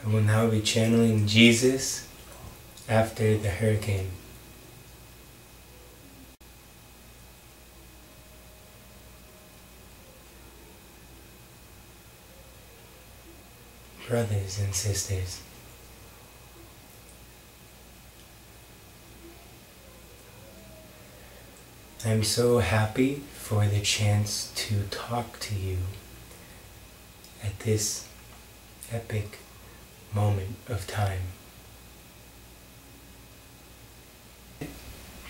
I will now be channeling Jesus after the hurricane. Brothers and sisters, I'm so happy for the chance to talk to you at this epic moment of time.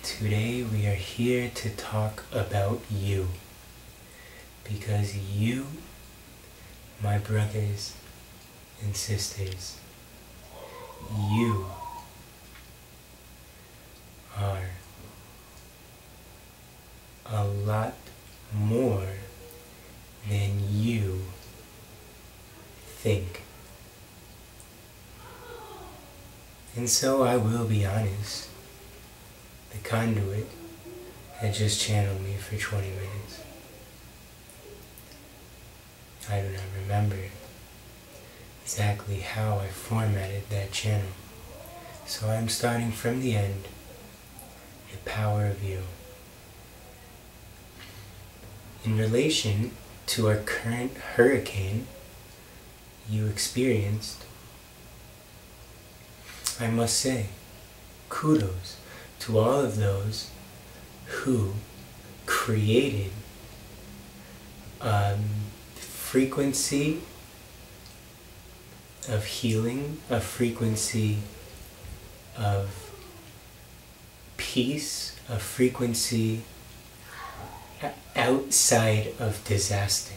Today we are here to talk about you, because you, my brothers and sisters, you are a lot more than you think. And so I will be honest, the conduit had just channeled me for 20 minutes. I do not remember exactly how I formatted that channel. So I'm starting from the end, the power of you. In relation to our current hurricane you experienced, I must say, kudos to all of those who created a frequency of healing, a frequency of peace, a frequency outside of disaster.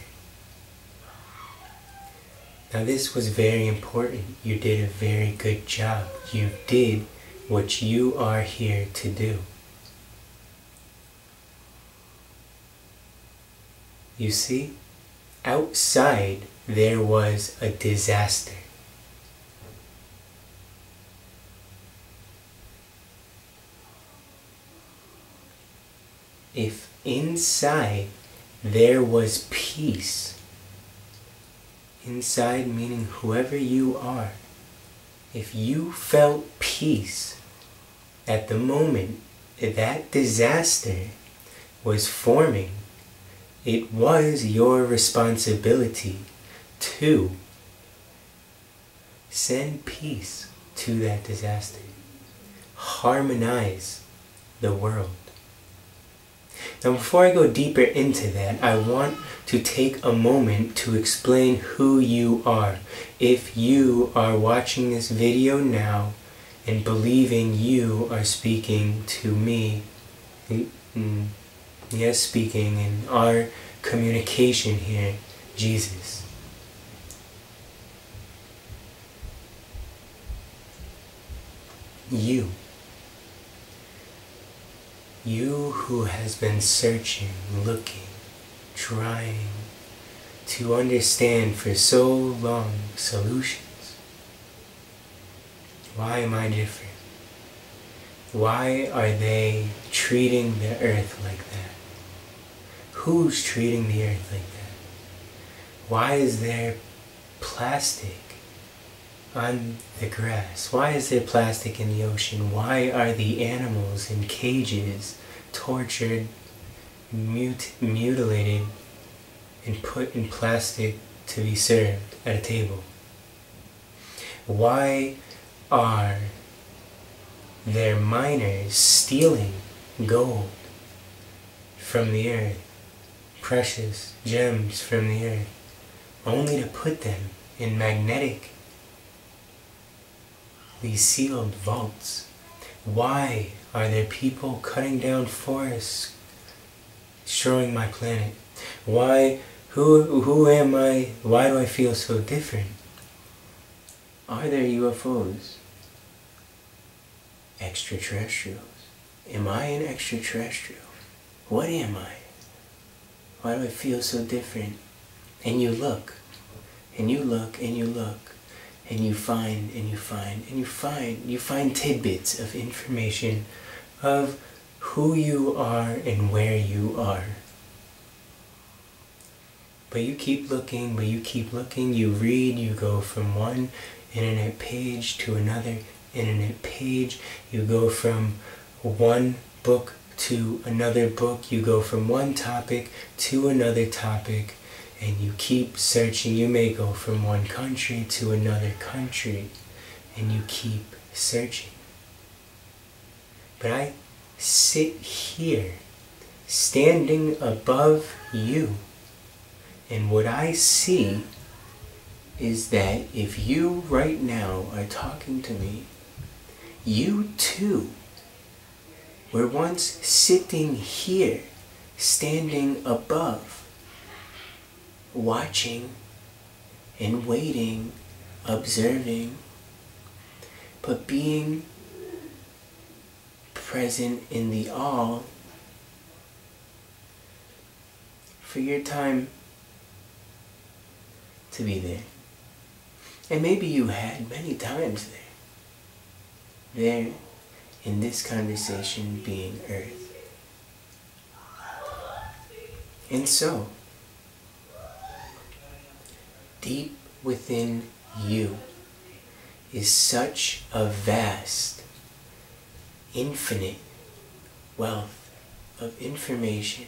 Now this was very important. You did a very good job. You did what you are here to do. You see, outside there was a disaster. If inside there was peace, inside meaning whoever you are, if you felt peace at the moment that disaster was forming, it was your responsibility to send peace to that disaster. Harmonize the world. Now before I go deeper into that, I want to take a moment to explain who you are. If you are watching this video now and believing you are speaking to me, yes, speaking in our communication here, Jesus. You who has been searching, looking, trying to understand for so long solutions. Why am I different? Why are they treating the earth like that? Who's treating the earth like that? Why is there plastic on the grass? Why is there plastic in the ocean? Why are the animals in cages tortured, mutilated, and put in plastic to be served at a table? Why are there miners stealing gold from the earth, precious gems from the earth, only to put them in magnetic, these sealed vaults? Why are there people cutting down forests, destroying my planet? Why? Who am I? Why do I feel so different? Are there UFOs? Extraterrestrials? Am I an extraterrestrial? What am I? Why do I feel so different? And you look, and you look, and you look, and you find, and you find, and you find tidbits of information of who you are and where you are. But you keep looking, you read, you go from one internet page to another internet page. You go from one book to another book. You go from one topic to another topic, and you keep searching. You may go from one country to another country, and you keep searching. But I sit here, standing above you, and what I see is that if you right now are talking to me, you too were once sitting here, standing above, watching and waiting, observing, but being present in the all for your time to be there. And maybe you had many times there in this conversation being Earth. And so, deep within you is such a vast, infinite wealth of information,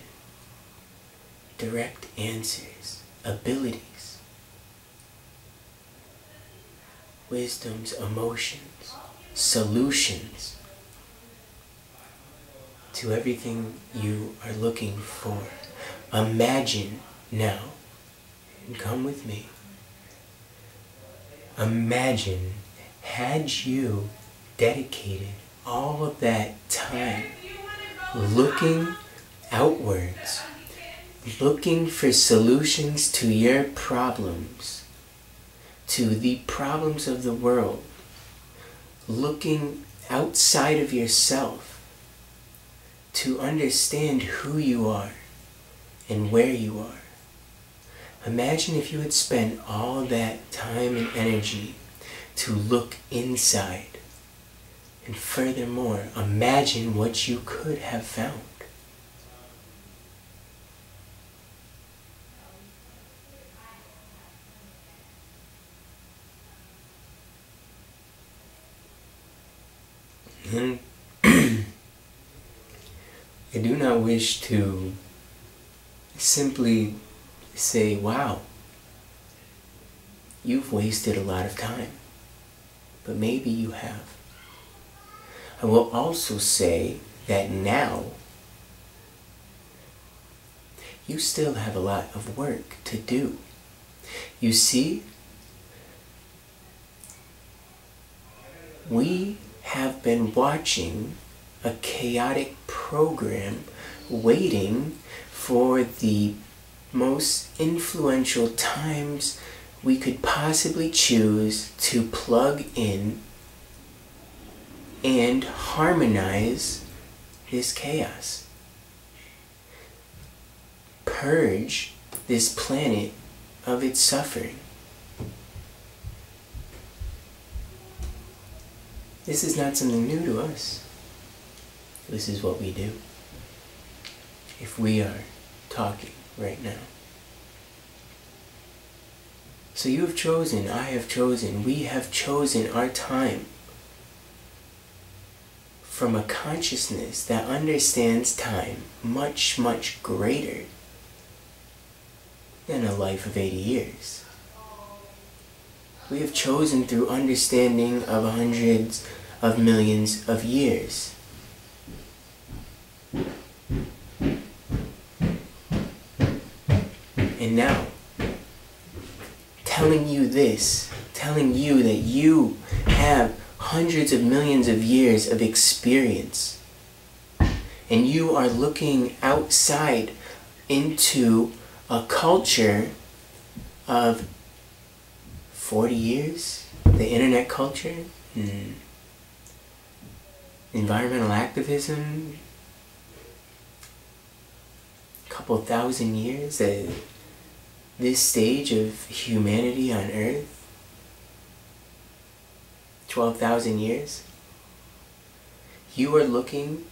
direct answers, abilities, wisdoms, emotions, solutions to everything you are looking for. Imagine now, and come with me, imagine had you dedicated all of that time looking outwards, looking for solutions to your problems, to the problems of the world, looking outside of yourself to understand who you are and where you are. Imagine if you had spent all that time and energy to look inside. And furthermore, imagine what you could have found. And I do not wish to simply say, wow, you've wasted a lot of time. But maybe you have. I will also say that now you still have a lot of work to do. You see, we have been watching a chaotic program waiting for the most influential times we could possibly choose to plug in and harmonize this chaos. Purge this planet of its suffering. This is not something new to us. This is what we do. If we are talking right now. So you have chosen, I have chosen, we have chosen our time from a consciousness that understands time much, much greater than a life of 80 years. We have chosen through understanding of hundreds of millions of years. And now, telling you this, telling you that you have hundreds of millions of years of experience, and you are looking outside into a culture of 40 years, the internet culture, environmental activism, a couple thousand years, this stage of humanity on Earth, 12,000 years, you are looking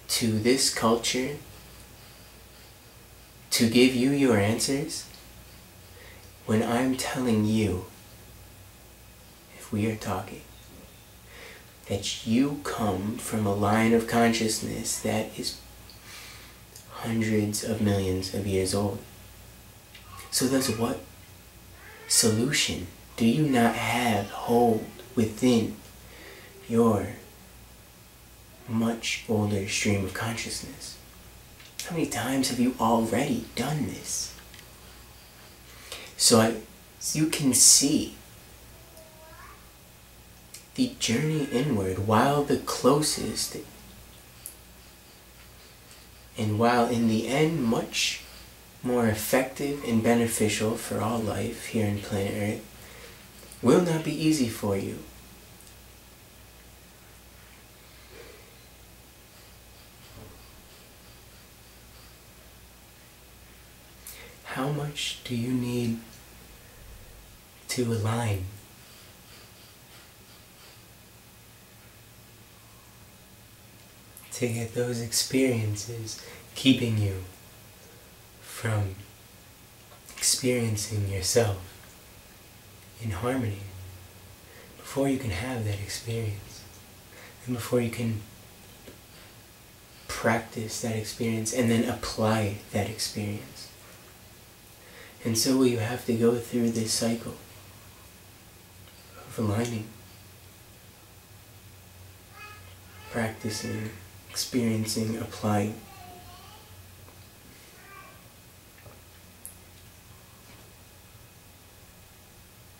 to this culture to give you your answers, when I'm telling you, if if we are talking, that you come from a line of consciousness that is hundreds of millions of years old. So thus what solution do you not have hold within your much older stream of consciousness? How many times have you already done this? So you can see the journey inward, while the closest, and while in the end much more effective and beneficial for all life here on planet Earth, will not be easy for you. How much do you need to align? To get those experiences keeping you from experiencing yourself in harmony, before you can have that experience, and before you can practice that experience and then apply that experience. And so you have to go through this cycle of aligning, practicing, experiencing, applying.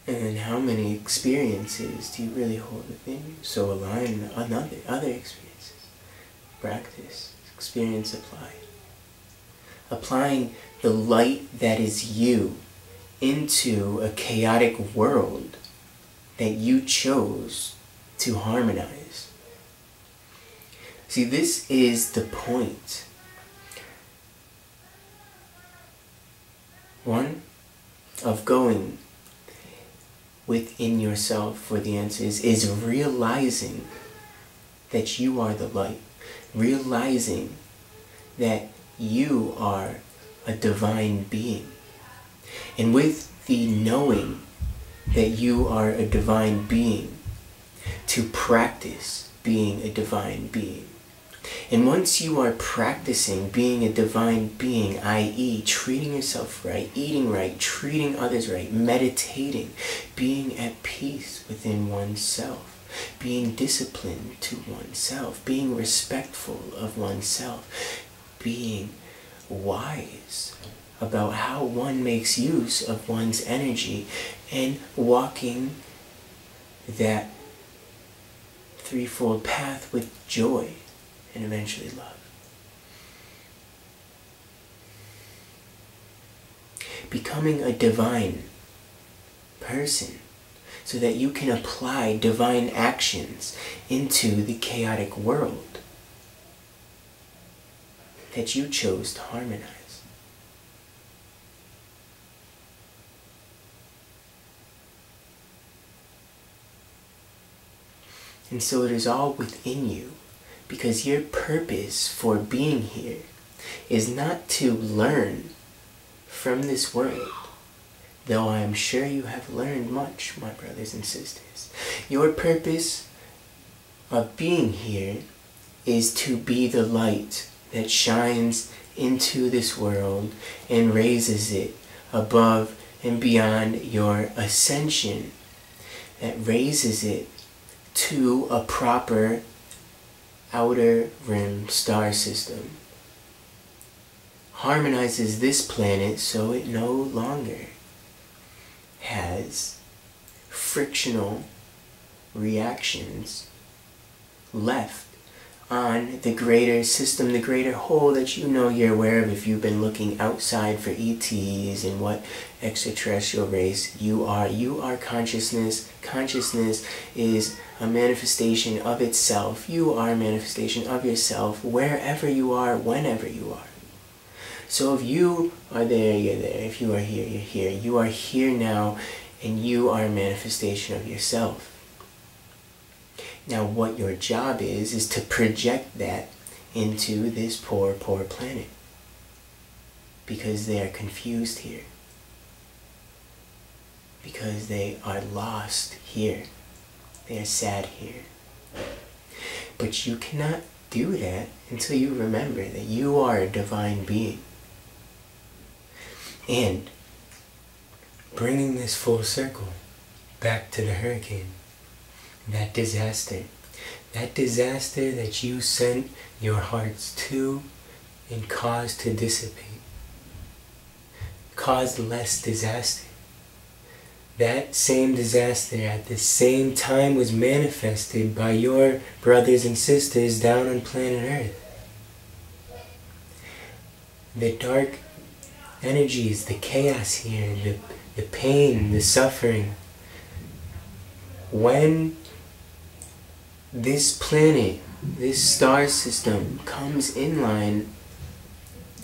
And how many experiences do you really hold within you? So align other experiences. Practice, experience, apply. Applying the light that is you into a chaotic world that you chose to harmonize. See, this is the point. One, of going within yourself for the answers, is realizing that you are the light. Realizing that you are a divine being. And with the knowing that you are a divine being, to practice being a divine being. And once you are practicing being a divine being, i.e. treating yourself right, eating right, treating others right, meditating, being at peace within oneself, being disciplined to oneself, being respectful of oneself, being wise about how one makes use of one's energy, and walking that threefold path with joy and eventually love. Becoming a divine person so that you can apply divine actions into the chaotic world that you chose to harmonize. And so it is all within you, because your purpose for being here is not to learn from this world, though I am sure you have learned much, my brothers and sisters. Your purpose of being here is to be the light that shines into this world and raises it above and beyond your ascension, that raises it to a proper outer rim star system, harmonizes this planet so it no longer has frictional reactions left on the greater system, the greater whole that you know you're aware of if you've been looking outside for ETs and what extraterrestrial race you are. You are consciousness. Consciousness is a manifestation of itself. You are a manifestation of yourself wherever you are, whenever you are. So if you are there, you're there. If you are here, you're here. You are here now, and you are a manifestation of yourself. Now what your job is to project that into this poor, poor planet. Because they are confused here. Because they are lost here. They are sad here. But you cannot do that until you remember that you are a divine being. And bringing this full circle back to the hurricane, that disaster that you sent your hearts to and caused to dissipate, caused less disaster. That same disaster at the same time was manifested by your brothers and sisters down on planet Earth. The dark energies, the chaos here, the pain, the suffering. When this planet, this star system comes in line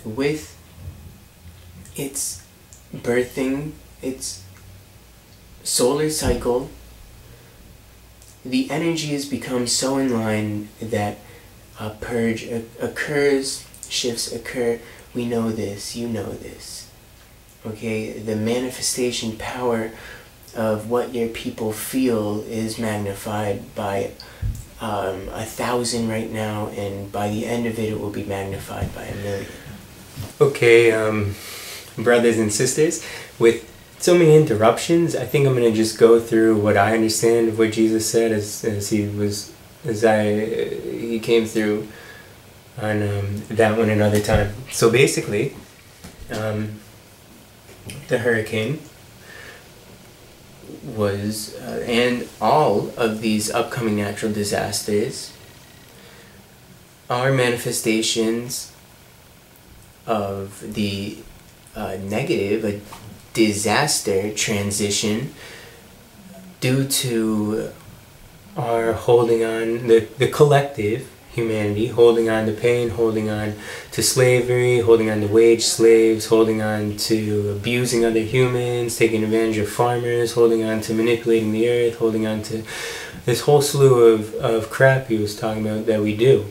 with its birthing, its solar cycle, the energies become so in line that a purge occurs, shifts occur. We know this, you know this. Okay, the manifestation power of what your people feel is magnified by 1,000 right now, and by the end of it, it will be magnified by 1,000,000. Okay, brothers and sisters, with so many interruptions, I think I'm going to just go through what I understand of what Jesus said as he came through on that one another time. So basically, the hurricane was, and all of these upcoming natural disasters are manifestations of the negative, a disaster transition due to our holding on, the collective humanity, holding on to pain, holding on to slavery, holding on to wage slaves, holding on to abusing other humans, taking advantage of farmers, holding on to manipulating the earth, holding on to this whole slew of crap he was talking about that we do.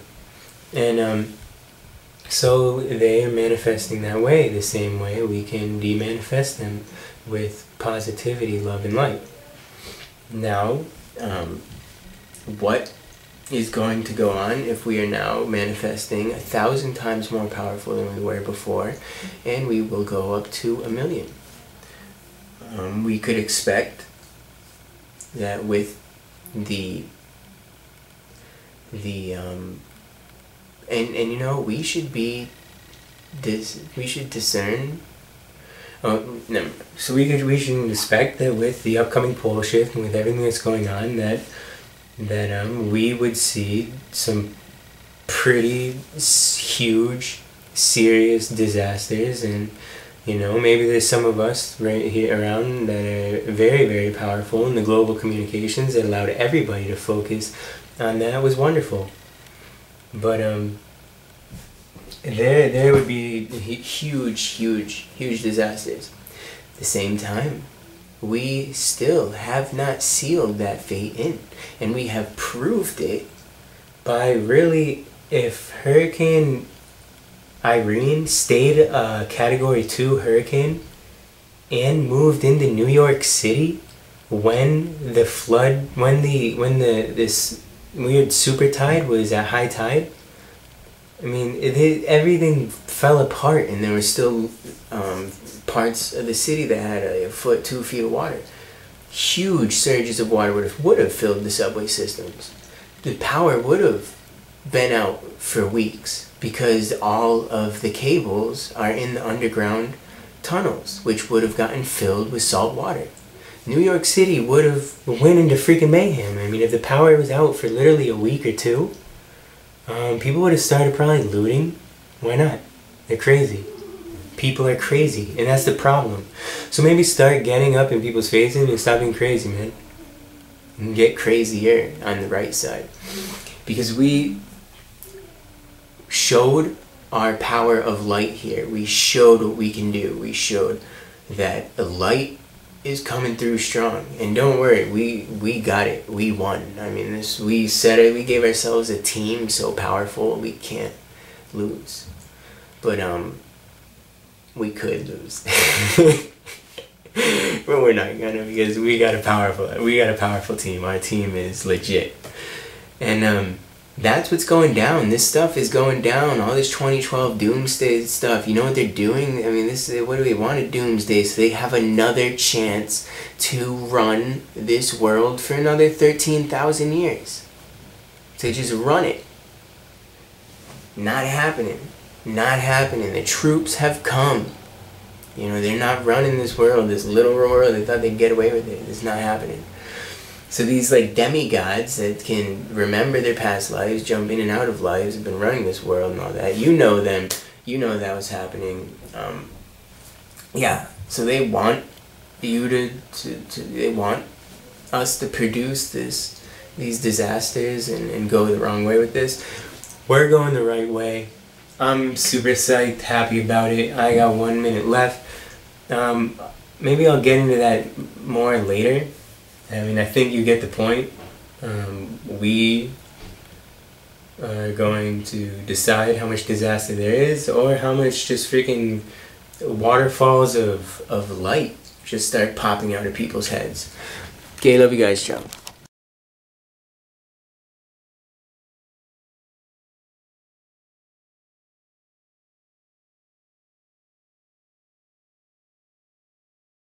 And so they are manifesting that way, the same way we can de-manifest them with positivity, love, and light. Now, what is going to go on if we are now manifesting 1,000 times more powerful than we were before, and we will go up to 1,000,000. We could expect that with the and you know, we should discern. Oh, no. So we should expect that with the upcoming pole shift and with everything that's going on, that we would see some pretty huge, serious disasters. And you know, maybe there's some of us right here around that are very, very powerful in the global communications that allowed everybody to focus on that. It was wonderful. But there would be huge disasters. At the same time, we still have not sealed that fate in, and we have proved it by really, if Hurricane Irene stayed a Category 2 hurricane and moved into New York City when the flood, when this weird super tide was at high tide, I mean, everything fell apart, and there were still parts of the city that had a foot, 2 feet of water. Huge surges of water would have filled the subway systems. The power would have been out for weeks because all of the cables are in the underground tunnels, which would have gotten filled with salt water. New York City would have went into freaking mayhem. I mean, if the power was out for literally a week or two, people would have started probably looting. Why not? They're crazy. People are crazy, and that's the problem. So maybe start getting up in people's faces and stop being crazy, man. And get crazier on the right side. Because we showed our power of light here. We showed what we can do. We showed that the light is coming through strong, and don't worry, we got it. We won. I mean, we said it. We gave ourselves a team so powerful we can't lose, but we could lose. But we're not gonna, because we got a powerful team. Our team is legit. And that's what's going down. This stuff is going down. All this 2012 doomsday stuff. You know what they're doing? I mean, this is, what do they want? A doomsday, so they have another chance to run this world for another 13,000 years. So just run it. Not happening. Not happening. The troops have come. You know, they're not running this world, this little world. They thought they'd get away with it. It's not happening. So these like demigods that can remember their past lives, jump in and out of lives, have been running this world and all that. You know them. You know that was happening. Yeah. So they want you they want us to produce these disasters and go the wrong way with this. We're going the right way. I'm super psyched, happy about it. I got 1 minute left. Maybe I'll get into that more later. I mean, I think you get the point. We are going to decide how much disaster there is, or how much just freaking waterfalls of light just start popping out of people's heads. Okay, love you guys, ciao.